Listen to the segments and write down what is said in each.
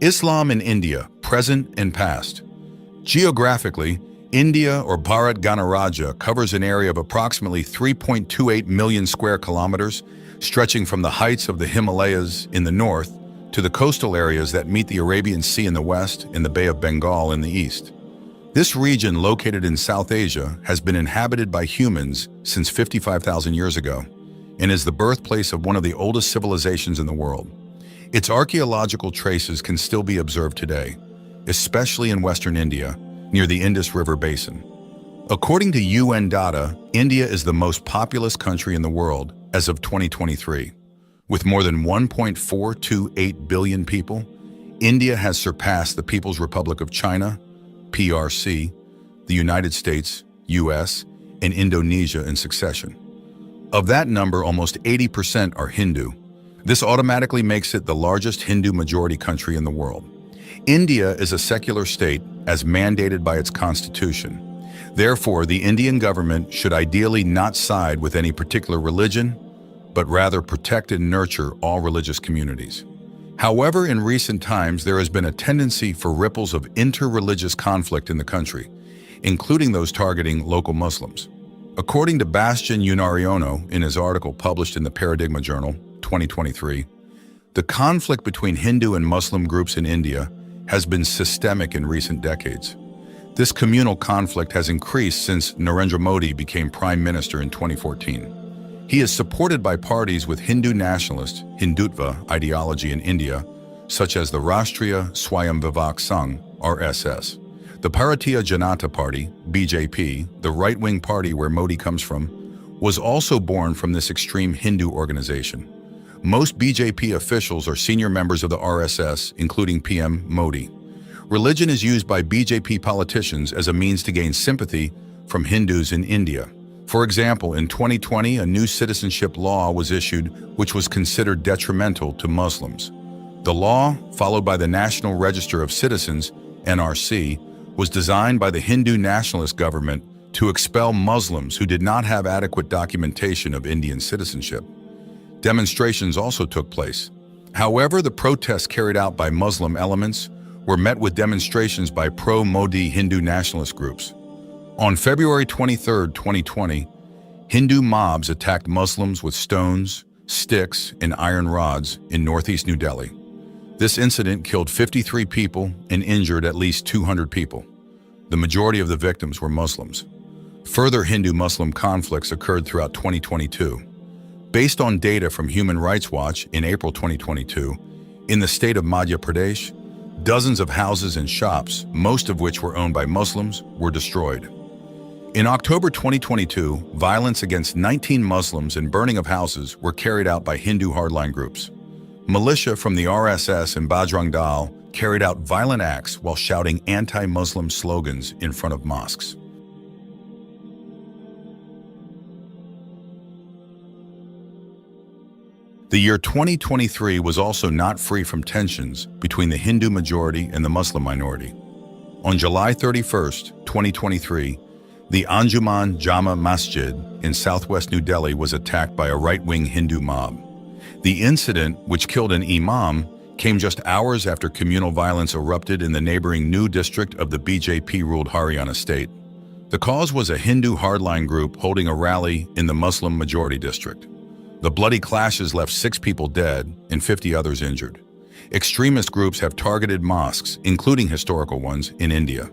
Islam in India, present and past. Geographically, India, or Bharat Ganarajya, covers an area of approximately 3.28 million square kilometers, stretching from the heights of the Himalayas in the north to the coastal areas that meet the Arabian Sea in the west and the Bay of Bengal in the east. This region, located in South Asia, has been inhabited by humans since 55,000 years ago and is the birthplace of one of the oldest civilizations in the world. Its archaeological traces can still be observed today, especially in western India, near the Indus River basin. According to UN data, India is the most populous country in the world as of 2023. With more than 1.428 billion people, India has surpassed the People's Republic of China, PRC, the United States, US, and Indonesia in succession. Of that number, almost 80% are Hindu. This automatically makes it the largest Hindu majority country in the world. India is a secular state as mandated by its constitution. Therefore, the Indian government should ideally not side with any particular religion, but rather protect and nurture all religious communities. However, in recent times, there has been a tendency for ripples of inter-religious conflict in the country, including those targeting local Muslims. According to Bastian Unariono in his article published in the Paradigma Journal, 2023, the conflict between Hindu and Muslim groups in India has been systemic in recent decades. This communal conflict has increased since Narendra Modi became Prime Minister in 2014. He is supported by parties with Hindu nationalist Hindutva ideology in India, such as the Rashtriya Swayamvivak Sangh, RSS, the Bharatiya Janata Party, BJP, the right-wing party where Modi comes from, was also born from this extreme Hindu organization. Most BJP officials are senior members of the RSS, including PM Modi. Religion is used by BJP politicians as a means to gain sympathy from Hindus in India. For example, in 2020, a new citizenship law was issued which was considered detrimental to Muslims. The law, followed by the National Register of Citizens, NRC, was designed by the Hindu nationalist government to expel Muslims who did not have adequate documentation of Indian citizenship. Demonstrations also took place. However, the protests carried out by Muslim elements were met with demonstrations by pro-Modi Hindu nationalist groups. On February 23, 2020, Hindu mobs attacked Muslims with stones, sticks, and iron rods in northeast New Delhi. This incident killed 53 people and injured at least 200 people. The majority of the victims were Muslims. Further Hindu-Muslim conflicts occurred throughout 2022. Based on data from Human Rights Watch in April 2022, in the state of Madhya Pradesh, dozens of houses and shops, most of which were owned by Muslims, were destroyed. In October 2022, violence against 19 Muslims and burning of houses were carried out by Hindu hardline groups. Militia from the RSS and Bajrang Dal carried out violent acts while shouting anti-Muslim slogans in front of mosques. The year 2023 was also not free from tensions between the Hindu majority and the Muslim minority. On July 31, 2023, the Anjuman Jama Masjid in southwest New Delhi was attacked by a right-wing Hindu mob. The incident, which killed an imam, came just hours after communal violence erupted in the neighboring New district of the BJP-ruled Haryana state. The cause was a Hindu hardline group holding a rally in the Muslim-majority district. The bloody clashes left 6 people dead and 50 others injured. Extremist groups have targeted mosques, including historical ones, in India.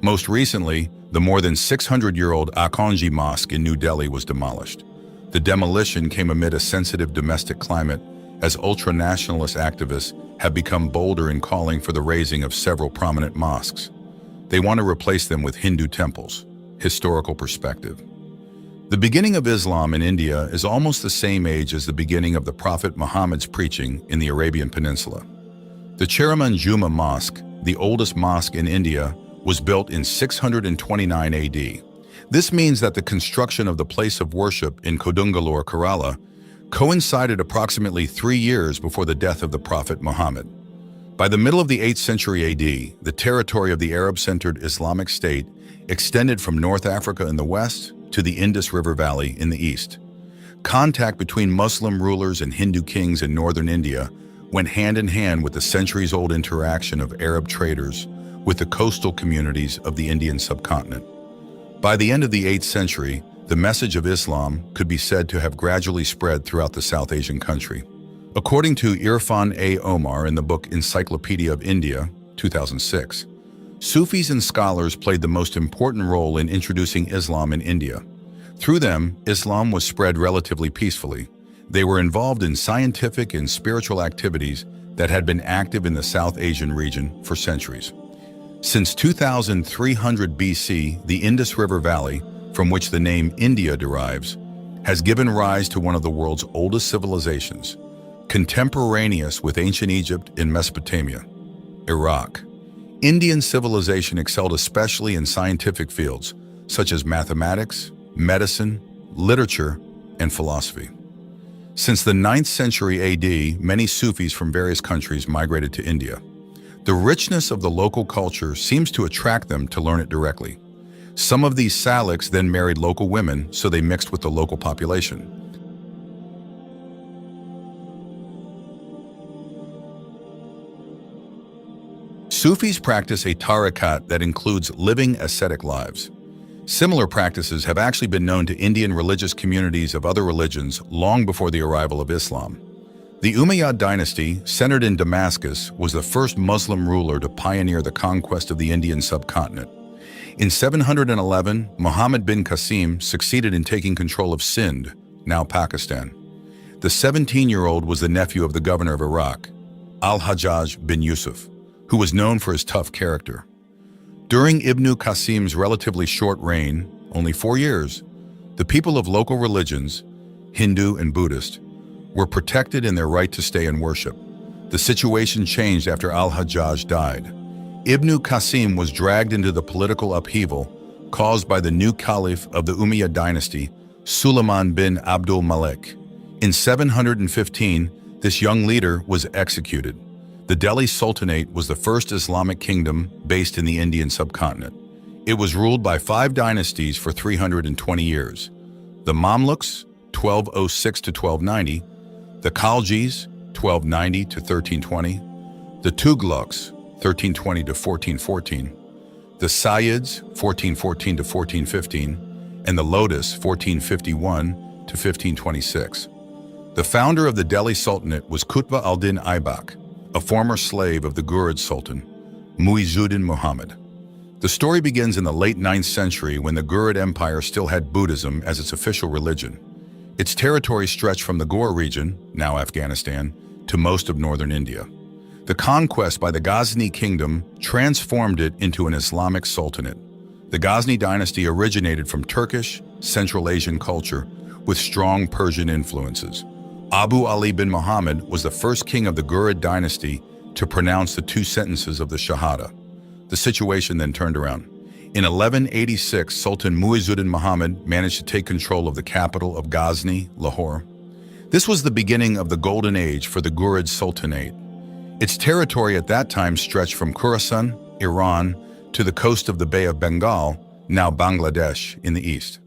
Most recently, the more than 600-year-old Akonji Mosque in New Delhi was demolished. The demolition came amid a sensitive domestic climate as ultra-nationalist activists have become bolder in calling for the razing of several prominent mosques. They want to replace them with Hindu temples. Historical perspective. The beginning of Islam in India is almost the same age as the beginning of the Prophet Muhammad's preaching in the Arabian Peninsula. The Cheraman Juma Mosque, the oldest mosque in India, was built in 629 AD. This means that the construction of the place of worship in Kodungalore, Kerala, coincided approximately 3 years before the death of the Prophet Muhammad. By the middle of the 8th century AD, the territory of the Arab-centered Islamic State extended from North Africa in the west to the Indus River Valley in the east. Contact between Muslim rulers and Hindu kings in northern India went hand in hand with the centuries-old interaction of Arab traders with the coastal communities of the Indian subcontinent. By the end of the 8th century, the message of Islam could be said to have gradually spread throughout the South Asian country. According to Irfan A. Omar in the book Encyclopedia of India, 2006, Sufis and scholars played the most important role in introducing Islam in India. Through them, Islam was spread relatively peacefully. They were involved in scientific and spiritual activities that had been active in the South Asian region for centuries. Since 2300 BC, the Indus River Valley, from which the name India derives, has given rise to one of the world's oldest civilizations, contemporaneous with ancient Egypt in Mesopotamia, Iraq. Indian civilization excelled especially in scientific fields such as mathematics, medicine, literature, and philosophy. Since the 9th century AD, many Sufis from various countries migrated to India. The richness of the local culture seems to attract them to learn it directly. Some of these saliks then married local women, so they mixed with the local population. Sufis practice a tariqat that includes living ascetic lives. Similar practices have actually been known to Indian religious communities of other religions long before the arrival of Islam. The Umayyad dynasty, centered in Damascus, was the first Muslim ruler to pioneer the conquest of the Indian subcontinent. In 711, Muhammad bin Qasim succeeded in taking control of Sindh, now Pakistan. The 17-year-old was the nephew of the governor of Iraq, Al-Hajjaj bin Yusuf, who was known for his tough character. During Ibn Qasim's relatively short reign, only 4 years, the people of local religions, Hindu and Buddhist, were protected in their right to stay and worship. The situation changed after Al-Hajjaj died. Ibn Qasim was dragged into the political upheaval caused by the new caliph of the Umayyad dynasty, Suleiman bin Abdul Malik. In 715, this young leader was executed. The Delhi Sultanate was the first Islamic kingdom based in the Indian subcontinent. It was ruled by 5 dynasties for 320 years. The Mamluks, 1206 to 1290, the Khaljis, 1290 to 1320, the Tughlaqs, 1320 to 1414, the Sayyids, 1414 to 1415, and the Lotus, 1451 to 1526. The founder of the Delhi Sultanate was Qutb al-Din Aibak, a former slave of the Ghurids Sultan, Muizzuddin Muhammad. The story begins in the late 9th century when the Ghurid Empire still had Buddhism as its official religion. Its territory stretched from the Ghor region, now Afghanistan, to most of northern India. The conquest by the Ghazni kingdom transformed it into an Islamic sultanate. The Ghazni dynasty originated from Turkish, Central Asian culture with strong Persian influences. Abu Ali bin Muhammad was the first king of the Ghurid dynasty to pronounce the 2 sentences of the Shahada. The situation then turned around. In 1186, Sultan Muizzuddin Muhammad managed to take control of the capital of Ghazni, Lahore. This was the beginning of the golden age for the Ghurid Sultanate. Its territory at that time stretched from Khorasan, Iran, to the coast of the Bay of Bengal, now Bangladesh, in the east.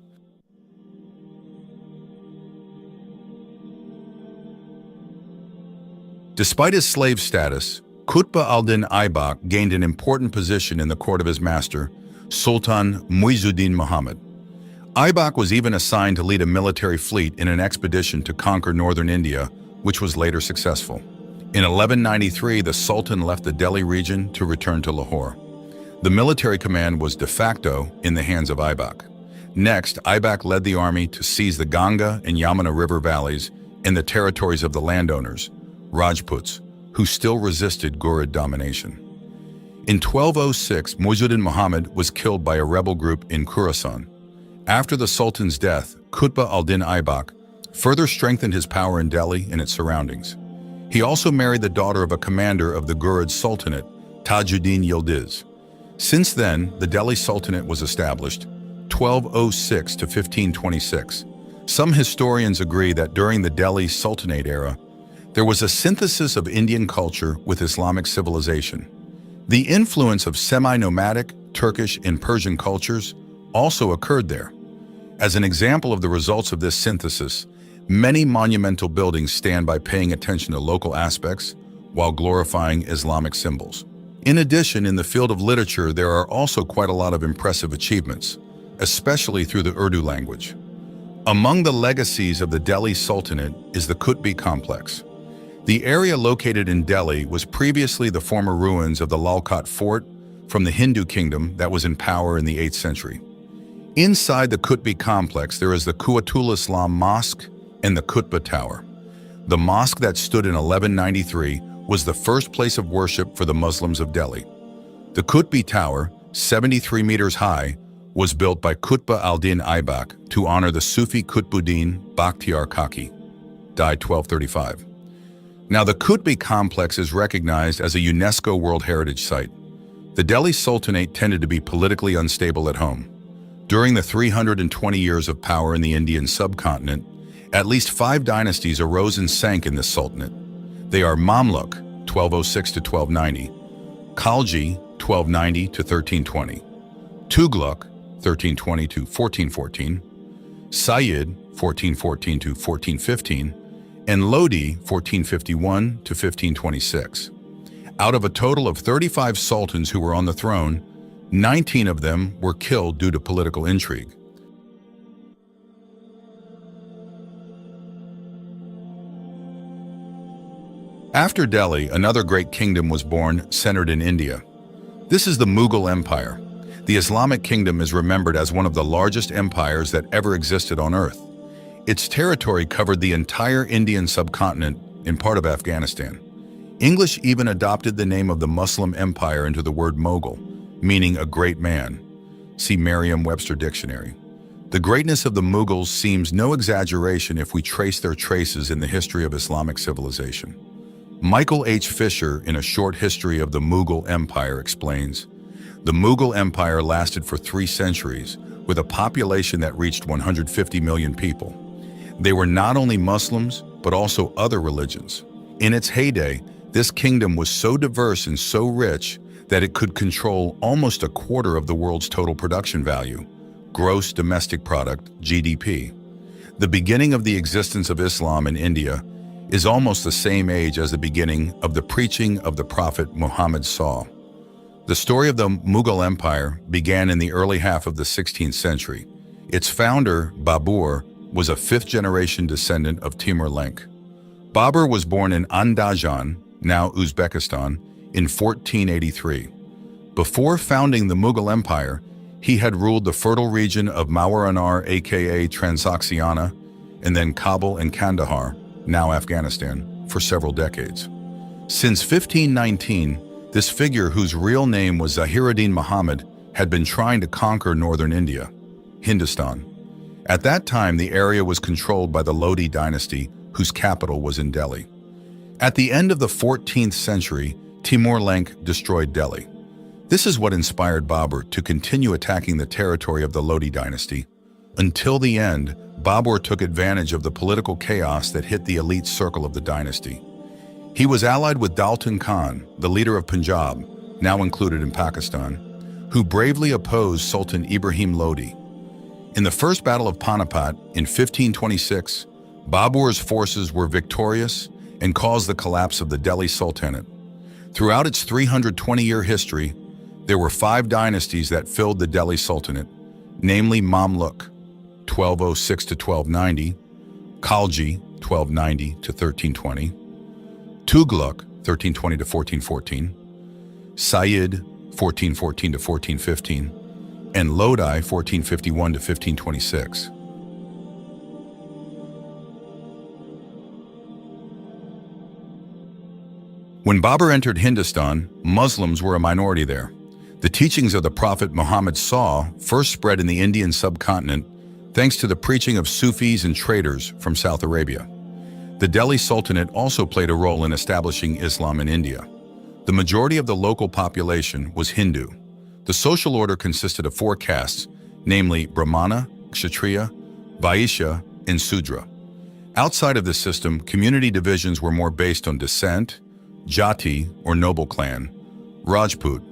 Despite his slave status, Qutb al-Din Aibak gained an important position in the court of his master, Sultan Muizzuddin Muhammad. Aibak was even assigned to lead a military fleet in an expedition to conquer northern India, which was later successful. In 1193, the Sultan left the Delhi region to return to Lahore. The military command was de facto in the hands of Aibak. Next, Aibak led the army to seize the Ganga and Yamuna river valleys and the territories of the landowners, Rajputs, who still resisted Ghurid domination. In 1206, Muizzuddin Muhammad was killed by a rebel group in Khorasan. After the Sultan's death, Qutb al-Din Aibak further strengthened his power in Delhi and its surroundings. He also married the daughter of a commander of the Ghurid Sultanate, Tajuddin Yildiz. Since then, the Delhi Sultanate was established, 1206 to 1526. Some historians agree that during the Delhi Sultanate era, there was a synthesis of Indian culture with Islamic civilization. The influence of semi-nomadic, Turkish, and Persian cultures also occurred there. As an example of the results of this synthesis, many monumental buildings stand by paying attention to local aspects, while glorifying Islamic symbols. In addition, in the field of literature, there are also quite a lot of impressive achievements, especially through the Urdu language. Among the legacies of the Delhi Sultanate is the Qutbi complex. The area located in Delhi was previously the former ruins of the Lal Kot fort from the Hindu kingdom that was in power in the 8th century. Inside the Qutbi complex, there is the Quwwatul Islam Mosque and the Qutb Tower. The mosque that stood in 1193 was the first place of worship for the Muslims of Delhi. The Qutbi Tower, 73 meters high, was built by Qutb al-Din Aibak to honor the Sufi Qutbuddin Bakhtiar Kaki, died 1235. Now, the Qutbi complex is recognized as a UNESCO World Heritage Site. The Delhi Sultanate tended to be politically unstable at home. During the 320 years of power in the Indian subcontinent, at least 5 dynasties arose and sank in this sultanate. They are Mamluk, 1206 to 1290, Khalji, 1290 to 1320, Tughlaq, 1320 to 1414, Sayyid, 1414 to 1415, and Lodi, 1451 to 1526. Out of a total of 35 sultans who were on the throne, 19 of them were killed due to political intrigue. After Delhi, another great kingdom was born, centered in India. This is the Mughal Empire. The Islamic kingdom is remembered as one of the largest empires that ever existed on Earth. Its territory covered the entire Indian subcontinent and part of Afghanistan. English even adopted the name of the Muslim empire into the word Mughal, meaning a great man. See Merriam-Webster Dictionary. The greatness of the Mughals seems no exaggeration if we trace their traces in the history of Islamic civilization. Michael H. Fisher, in A Short History of the Mughal Empire, explains, the Mughal Empire lasted for 3 centuries, with a population that reached 150 million people. They were not only Muslims, but also other religions. In its heyday, this kingdom was so diverse and so rich that it could control almost a quarter of the world's total production value, gross domestic product, GDP. The beginning of the existence of Islam in India is almost the same age as the beginning of the preaching of the Prophet Muhammad SAW. The story of the Mughal Empire began in the early half of the 16th century. Its founder, Babur, was a 5th-generation descendant of Timur Lenk. Babur was born in Andajan, now Uzbekistan, in 1483. Before founding the Mughal Empire, he had ruled the fertile region of Mawaranar, aka Transoxiana, and then Kabul and Kandahar, now Afghanistan, for several decades. Since 1519, this figure, whose real name was Zahiruddin Muhammad, had been trying to conquer northern India, Hindustan. At that time, the area was controlled by the Lodi dynasty, whose capital was in Delhi. At the end of the 14th century, Timur Lenk destroyed Delhi. This is what inspired Babur to continue attacking the territory of the Lodi dynasty. Until the end, Babur took advantage of the political chaos that hit the elite circle of the dynasty. He was allied with Dalton Khan, the leader of Punjab, now included in Pakistan, who bravely opposed Sultan Ibrahim Lodi. In the First Battle of Panipat in 1526, Babur's forces were victorious and caused the collapse of the Delhi Sultanate. Throughout its 320-year history, there were 5 dynasties that filled the Delhi Sultanate, namely Mamluk, 1206 to 1290, Khalji, 1290 to 1320, Tughlaq, 1320 to 1414, Sayyid, 1414 to 1415, and Lodi, 1451 to 1526. When Babur entered Hindustan, Muslims were a minority there. The teachings of the Prophet Muhammad SAW first spread in the Indian subcontinent thanks to the preaching of Sufis and traders from South Arabia. The Delhi Sultanate also played a role in establishing Islam in India. The majority of the local population was Hindu. The social order consisted of 4 castes, namely Brahmana, Kshatriya, Vaishya, and Sudra. Outside of this system, community divisions were more based on descent, Jati or noble clan, Rajput.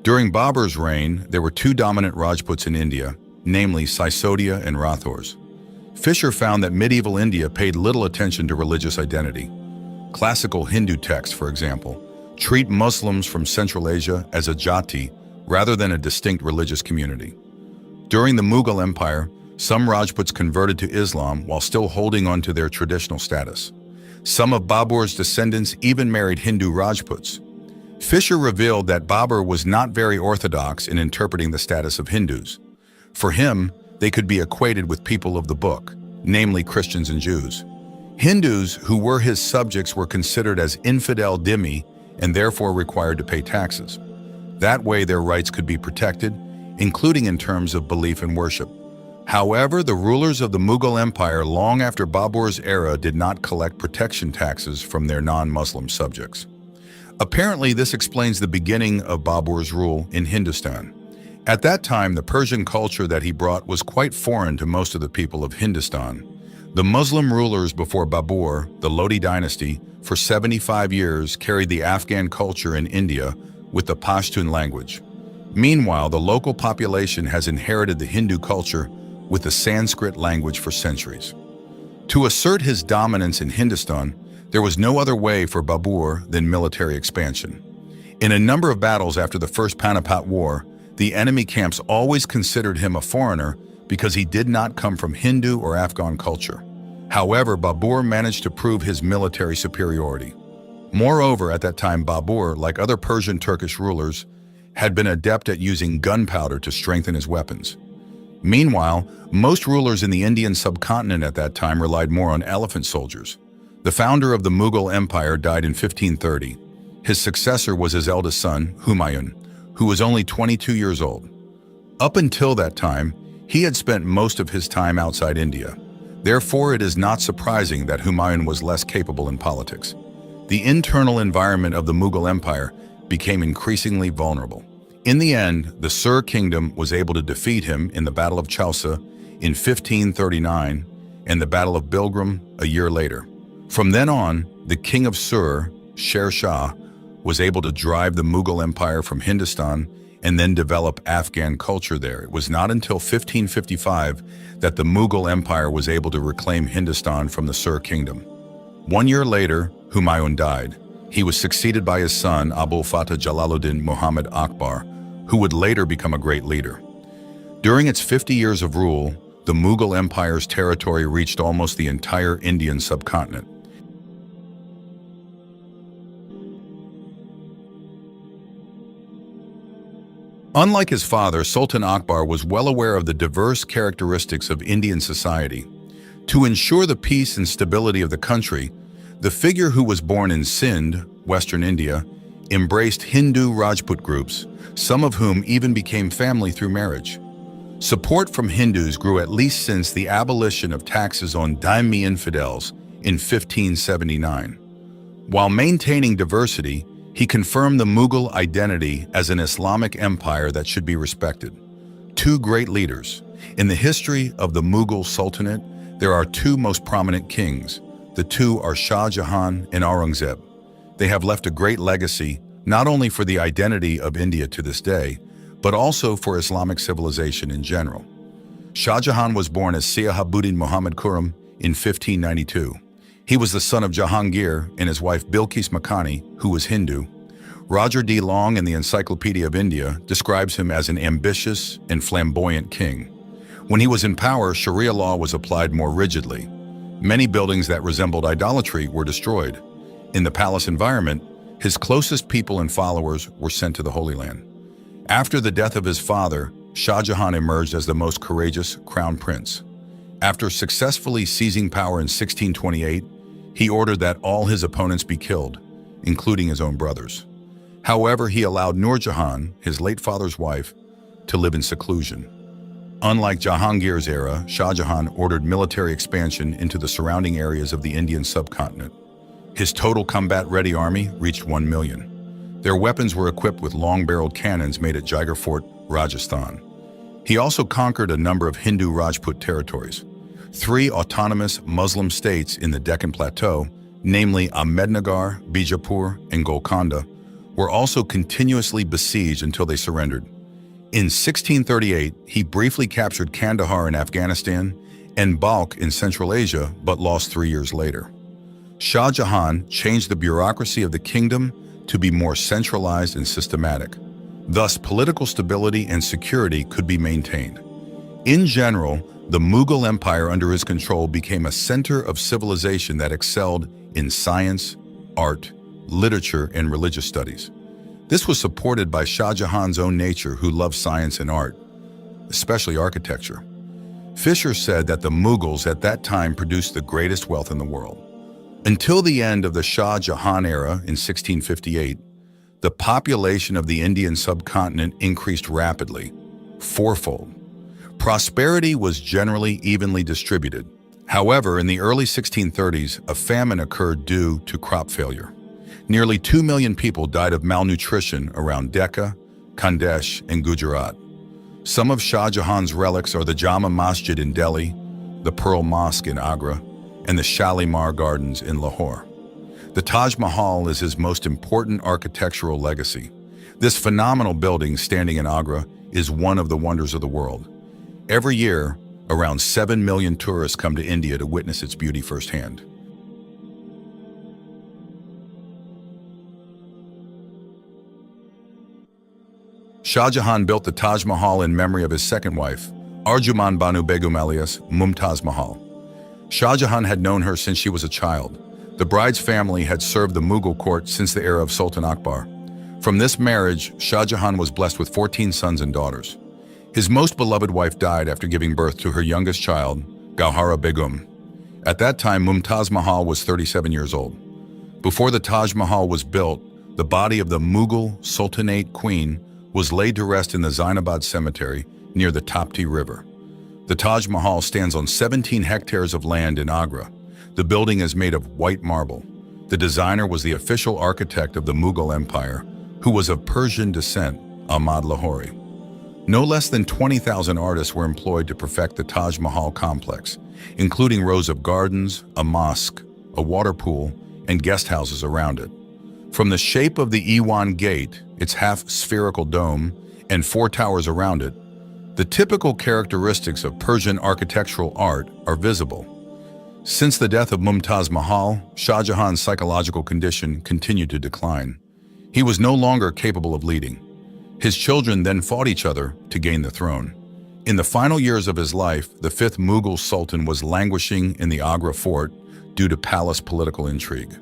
During Babur's reign, there were 2 dominant Rajputs in India, namely Sisodia and Rathors. Fisher found that medieval India paid little attention to religious identity. Classical Hindu texts, for example, treat Muslims from Central Asia as a jati rather than a distinct religious community. During the Mughal Empire, some Rajputs converted to Islam while still holding on to their traditional status. Some of Babur's descendants even married Hindu Rajputs. Fisher revealed that Babur was not very orthodox in interpreting the status of Hindus. For him, they could be equated with people of the book, namely Christians and Jews. Hindus who were his subjects were considered as infidel dhimmi and therefore required to pay taxes. That way their rights could be protected, including in terms of belief and worship. However, the rulers of the Mughal Empire long after Babur's era did not collect protection taxes from their non-Muslim subjects. Apparently, this explains the beginning of Babur's rule in Hindustan. At that time, the Persian culture that he brought was quite foreign to most of the people of Hindustan. The Muslim rulers before Babur, the Lodi dynasty, for 75 years carried the Afghan culture in India with the Pashtun language. Meanwhile, the local population has inherited the Hindu culture with the Sanskrit language for centuries. To assert his dominance in Hindustan, there was no other way for Babur than military expansion. In a number of battles after the First Panipat War, the enemy camps always considered him a foreigner because he did not come from Hindu or Afghan culture. However, Babur managed to prove his military superiority. Moreover, at that time, Babur, like other Persian Turkish rulers, had been adept at using gunpowder to strengthen his weapons. Meanwhile, most rulers in the Indian subcontinent at that time relied more on elephant soldiers. The founder of the Mughal Empire died in 1530. His successor was his eldest son, Humayun, who was only 22 years old. Up until that time, he had spent most of his time outside India. Therefore, it is not surprising that Humayun was less capable in politics. The internal environment of the Mughal Empire became increasingly vulnerable. In the end, the Sur kingdom was able to defeat him in the Battle of Chausa in 1539 and the Battle of Bilgram a year later. From then on, the king of Sur, Sher Shah, was able to drive the Mughal Empire from Hindustan and then develop Afghan culture there. It was not until 1555 that the Mughal Empire was able to reclaim Hindustan from the Sur kingdom. 1 year later, Humayun died. He was succeeded by his son, Abul Fatah Jalaluddin Muhammad Akbar, who would later become a great leader. During its 50 years of rule, the Mughal Empire's territory reached almost the entire Indian subcontinent. Unlike his father, Sultan Akbar was well aware of the diverse characteristics of Indian society. To ensure the peace and stability of the country, the figure who was born in Sindh, Western India, embraced Hindu Rajput groups, some of whom even became family through marriage. Support from Hindus grew at least since the abolition of taxes on Dhimmi infidels in 1579. While maintaining diversity, he confirmed the Mughal identity as an Islamic empire that should be respected. Two great leaders. In the history of the Mughal Sultanate, there are two most prominent kings. The two are Shah Jahan and Aurangzeb. They have left a great legacy, not only for the identity of India to this day, but also for Islamic civilization in general. Shah Jahan was born as Siahabuddin Muhammad Khurram in 1592. He was the son of Jahangir and his wife Bilqis Makhani, who was Hindu. Roger D. Long in the Encyclopedia of India describes him as an ambitious and flamboyant king. When he was in power, Sharia law was applied more rigidly. Many buildings that resembled idolatry were destroyed. In the palace environment, his closest people and followers were sent to the Holy Land. After the death of his father, Shah Jahan emerged as the most courageous crown prince. After successfully seizing power in 1628, he ordered that all his opponents be killed, including his own brothers. However, he allowed Nur Jahan, his late father's wife, to live in seclusion. Unlike Jahangir's era, Shah Jahan ordered military expansion into the surrounding areas of the Indian subcontinent. His total combat-ready army reached 1 million. Their weapons were equipped with long-barreled cannons made at Jaigarh Fort, Rajasthan. He also conquered a number of Hindu Rajput territories. 3 autonomous Muslim states in the Deccan Plateau, namely Ahmednagar, Bijapur, and Golconda, were also continuously besieged until they surrendered. In 1638, he briefly captured Kandahar in Afghanistan and Balkh in Central Asia, but lost 3 years later. Shah Jahan changed the bureaucracy of the kingdom to be more centralized and systematic. Thus, political stability and security could be maintained. In general, the Mughal Empire under his control became a center of civilization that excelled in science, art, literature, and religious studies. This was supported by Shah Jahan's own nature, who loved science and art, especially architecture. Fisher said that the Mughals at that time produced the greatest wealth in the world. Until the end of the Shah Jahan era in 1658, the population of the Indian subcontinent increased rapidly, fourfold. Prosperity was generally evenly distributed. However, in the early 1630s, a famine occurred due to crop failure. Nearly 2 million people died of malnutrition around Decca, Khandesh, and Gujarat. Some of Shah Jahan's relics are the Jama Masjid in Delhi, the Pearl Mosque in Agra, and the Shalimar Gardens in Lahore. The Taj Mahal is his most important architectural legacy. This phenomenal building standing in Agra is one of the wonders of the world. Every year, around 7 million tourists come to India to witness its beauty firsthand. Shah Jahan built the Taj Mahal in memory of his second wife, Arjuman Banu Begum alias Mumtaz Mahal. Shah Jahan had known her since she was a child. The bride's family had served the Mughal court since the era of Sultan Akbar. From this marriage, Shah Jahan was blessed with 14 sons and daughters. His most beloved wife died after giving birth to her youngest child, Gauhara Begum. At that time, Mumtaz Mahal was 37 years old. Before the Taj Mahal was built, the body of the Mughal Sultanate queen was laid to rest in the Zainabad cemetery near the Tapti River. The Taj Mahal stands on 17 hectares of land in Agra. The building is made of white marble. The designer was the official architect of the Mughal Empire, who was of Persian descent, Ahmad Lahori. No less than 20,000 artists were employed to perfect the Taj Mahal complex, including rows of gardens, a mosque, a water pool, and guest houses around it. From the shape of the Iwan Gate, its half-spherical dome, and 4 towers around it, the typical characteristics of Persian architectural art are visible. Since the death of Mumtaz Mahal, Shah Jahan's psychological condition continued to decline. He was no longer capable of leading. His children then fought each other to gain the throne. In the final years of his life, the 5th Mughal Sultan was languishing in the Agra fort due to palace political intrigue.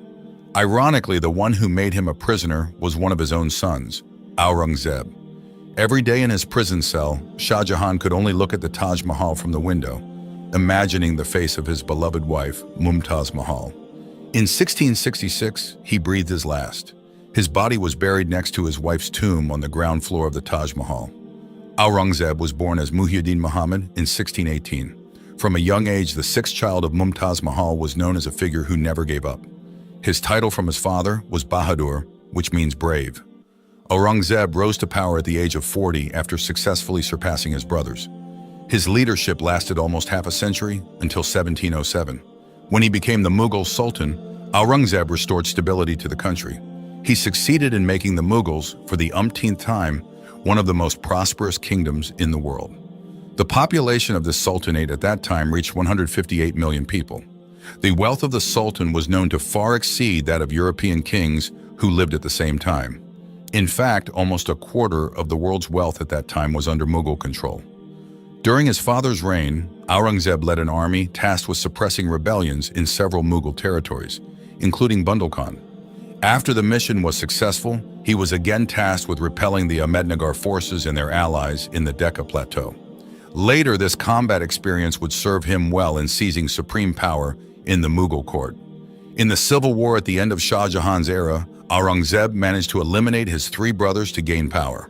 Ironically, the one who made him a prisoner was one of his own sons, Aurangzeb. Every day in his prison cell, Shah Jahan could only look at the Taj Mahal from the window, imagining the face of his beloved wife, Mumtaz Mahal. In 1666, he breathed his last. His body was buried next to his wife's tomb on the ground floor of the Taj Mahal. Aurangzeb was born as Muhyiddin Muhammad in 1618. From a young age, the 6th child of Mumtaz Mahal was known as a figure who never gave up. His title from his father was Bahadur, which means brave. Aurangzeb rose to power at the age of 40 after successfully surpassing his brothers. His leadership lasted almost half a century until 1707. When he became the Mughal Sultan, Aurangzeb restored stability to the country. He succeeded in making the Mughals, for the umpteenth time, one of the most prosperous kingdoms in the world. The population of the Sultanate at that time reached 158 million people. The wealth of the Sultan was known to far exceed that of European kings who lived at the same time. In fact, almost a quarter of the world's wealth at that time was under Mughal control. During his father's reign, Aurangzeb led an army tasked with suppressing rebellions in several Mughal territories, including Bundelkhand. After the mission was successful, he was again tasked with repelling the Ahmednagar forces and their allies in the Decca Plateau. Later, this combat experience would serve him well in seizing supreme power in the Mughal court. In the civil war at the end of Shah Jahan's era, Aurangzeb managed to eliminate his 3 brothers to gain power.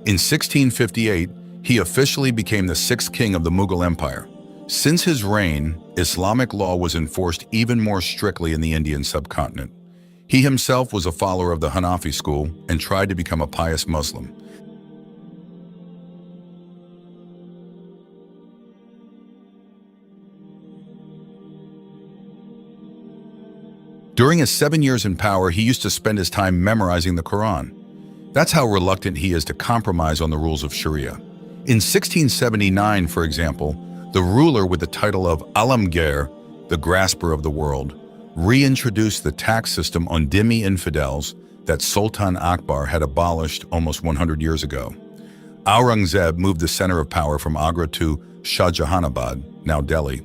In 1658, he officially became the 6th king of the Mughal Empire. Since his reign, Islamic law was enforced even more strictly in the Indian subcontinent. He himself was a follower of the Hanafi school and tried to become a pious Muslim. During his 7 years in power, he used to spend his time memorizing the Quran. That's how reluctant he is to compromise on the rules of Sharia. In 1679, for example, the ruler with the title of Alamgir, the grasper of the world, reintroduced the tax system on dhimmi infidels that Sultan Akbar had abolished almost 100 years ago. Aurangzeb moved the center of power from Agra to Shahjahanabad, now Delhi.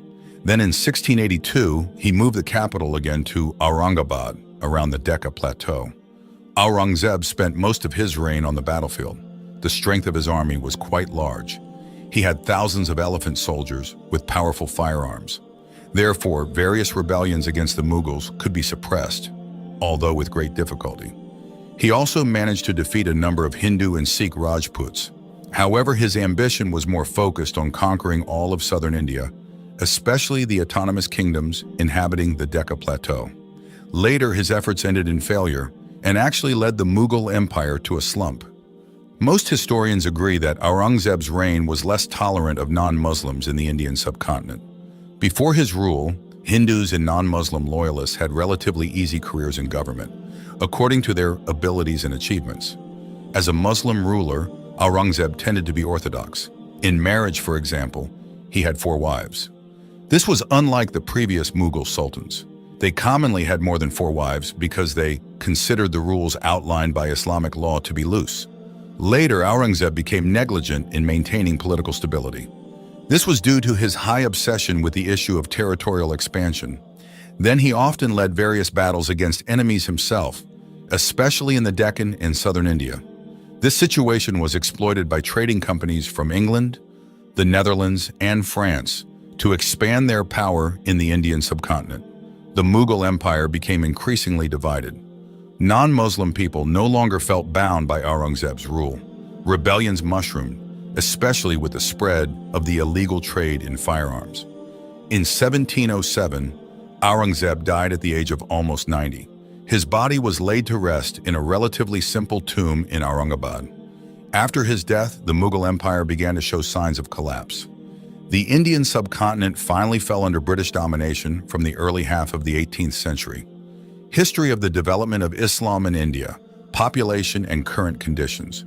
Then in 1682, he moved the capital again to Aurangabad, around the Decca Plateau. Aurangzeb spent most of his reign on the battlefield. The strength of his army was quite large. He had thousands of elephant soldiers with powerful firearms. Therefore, various rebellions against the Mughals could be suppressed, although with great difficulty. He also managed to defeat a number of Hindu and Sikh Rajputs. However, his ambition was more focused on conquering all of southern India, especially the autonomous kingdoms inhabiting the Decca Plateau. Later, his efforts ended in failure and actually led the Mughal Empire to a slump. Most historians agree that Aurangzeb's reign was less tolerant of non-Muslims in the Indian subcontinent. Before his rule, Hindus and non-Muslim loyalists had relatively easy careers in government, according to their abilities and achievements. As a Muslim ruler, Aurangzeb tended to be orthodox. In marriage, for example, he had 4 wives. This was unlike the previous Mughal sultans. They commonly had more than 4 wives because they considered the rules outlined by Islamic law to be loose. Later, Aurangzeb became negligent in maintaining political stability. This was due to his high obsession with the issue of territorial expansion. Then he often led various battles against enemies himself, especially in the Deccan and southern India. This situation was exploited by trading companies from England, the Netherlands, and France to expand their power in the Indian subcontinent. The Mughal Empire became increasingly divided. Non-Muslim people no longer felt bound by Aurangzeb's rule. Rebellions mushroomed, especially with the spread of the illegal trade in firearms. In 1707, Aurangzeb died at the age of almost 90. His body was laid to rest in a relatively simple tomb in Aurangabad. After his death, the Mughal Empire began to show signs of collapse. The Indian subcontinent finally fell under British domination from the early half of the 18th century. History of the development of Islam in India, population and current conditions.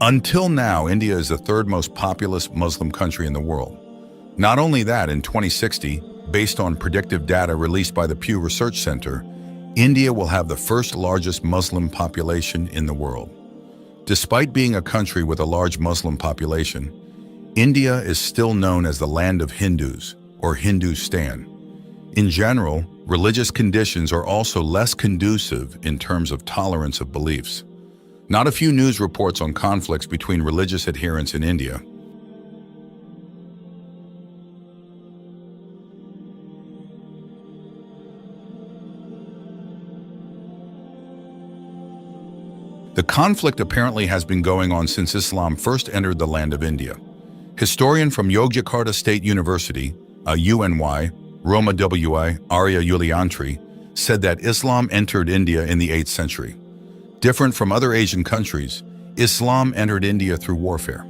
Until now, India is the 3rd most populous Muslim country in the world. Not only that, in 2060, based on predictive data released by the Pew Research Center, India will have the 1st largest Muslim population in the world. Despite being a country with a large Muslim population, India is still known as the land of Hindus, or Hindustan. In general, religious conditions are also less conducive in terms of tolerance of beliefs. Not a few news reports on conflicts between religious adherents in India. The conflict apparently has been going on since Islam first entered the land of India. Historian from Yogyakarta State University, UNY, Roma Wi Arya Yuliantri, said that Islam entered India in the 8th century. Different from other Asian countries, Islam entered India through warfare.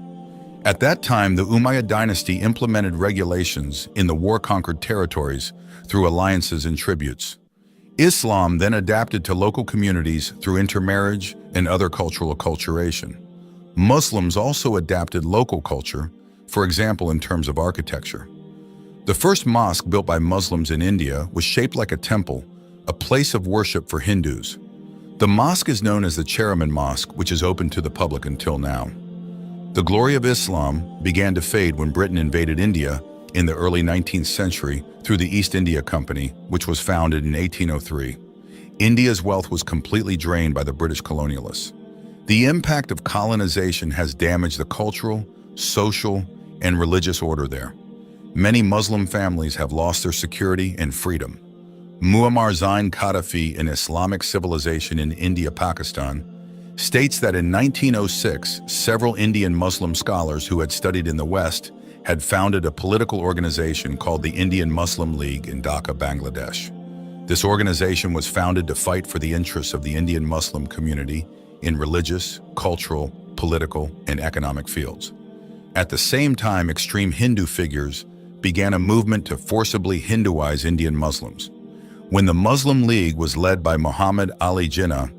At that time, the Umayyad dynasty implemented regulations in the war-conquered territories through alliances and tributes. Islam then adapted to local communities through intermarriage and other cultural acculturation. Muslims also adapted local culture, for example in terms of architecture. The first mosque built by Muslims in India was shaped like a temple, a place of worship for Hindus. The mosque is known as the Cheraman Mosque, which is open to the public until now. The glory of Islam began to fade when Britain invaded India in the early 19th century through the East India Company, which was founded in 1803. India's wealth was completely drained by the British colonialists. The impact of colonization has damaged the cultural, social, and religious order there. Many Muslim families have lost their security and freedom. Muammar Zain Qaddafi in Islamic Civilization in India, Pakistan, states that in 1906, several Indian Muslim scholars who had studied in the West had founded a political organization called the Indian Muslim League in Dhaka, Bangladesh. This organization was founded to fight for the interests of the Indian Muslim community in religious, cultural, political, and economic fields. At the same time, extreme Hindu figures began a movement to forcibly Hinduize Indian Muslims. When the Muslim League was led by Muhammad Ali Jinnah,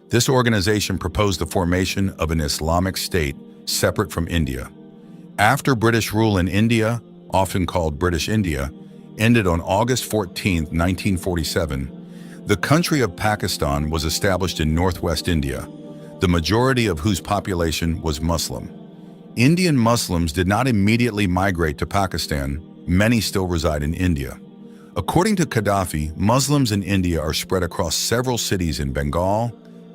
this organization proposed the formation of an Islamic state separate from India. After British rule in India, often called British India, ended on August 14, 1947, The country of Pakistan was established in northwest India, the majority of whose population was Muslim. Indian Muslims did not immediately migrate to Pakistan. Many still reside in India. According to Gaddafi, Muslims in India are spread across several cities in Bengal,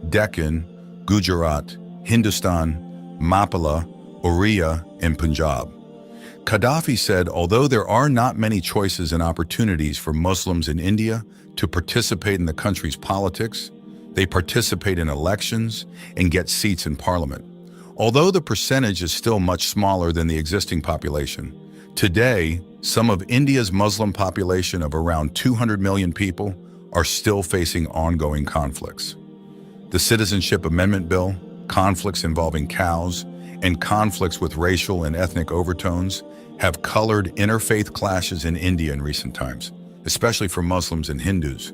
Deccan, Gujarat, Hindustan, Mapala, Oriya, and Punjab. Gaddafi said although there are not many choices and opportunities for Muslims in India to participate in the country's politics, they participate in elections and get seats in parliament. Although the percentage is still much smaller than the existing population, today, some of India's Muslim population of around 200 million people are still facing ongoing conflicts. The Citizenship Amendment Bill, conflicts involving cows, and conflicts with racial and ethnic overtones have colored interfaith clashes in India in recent times, especially for Muslims and Hindus.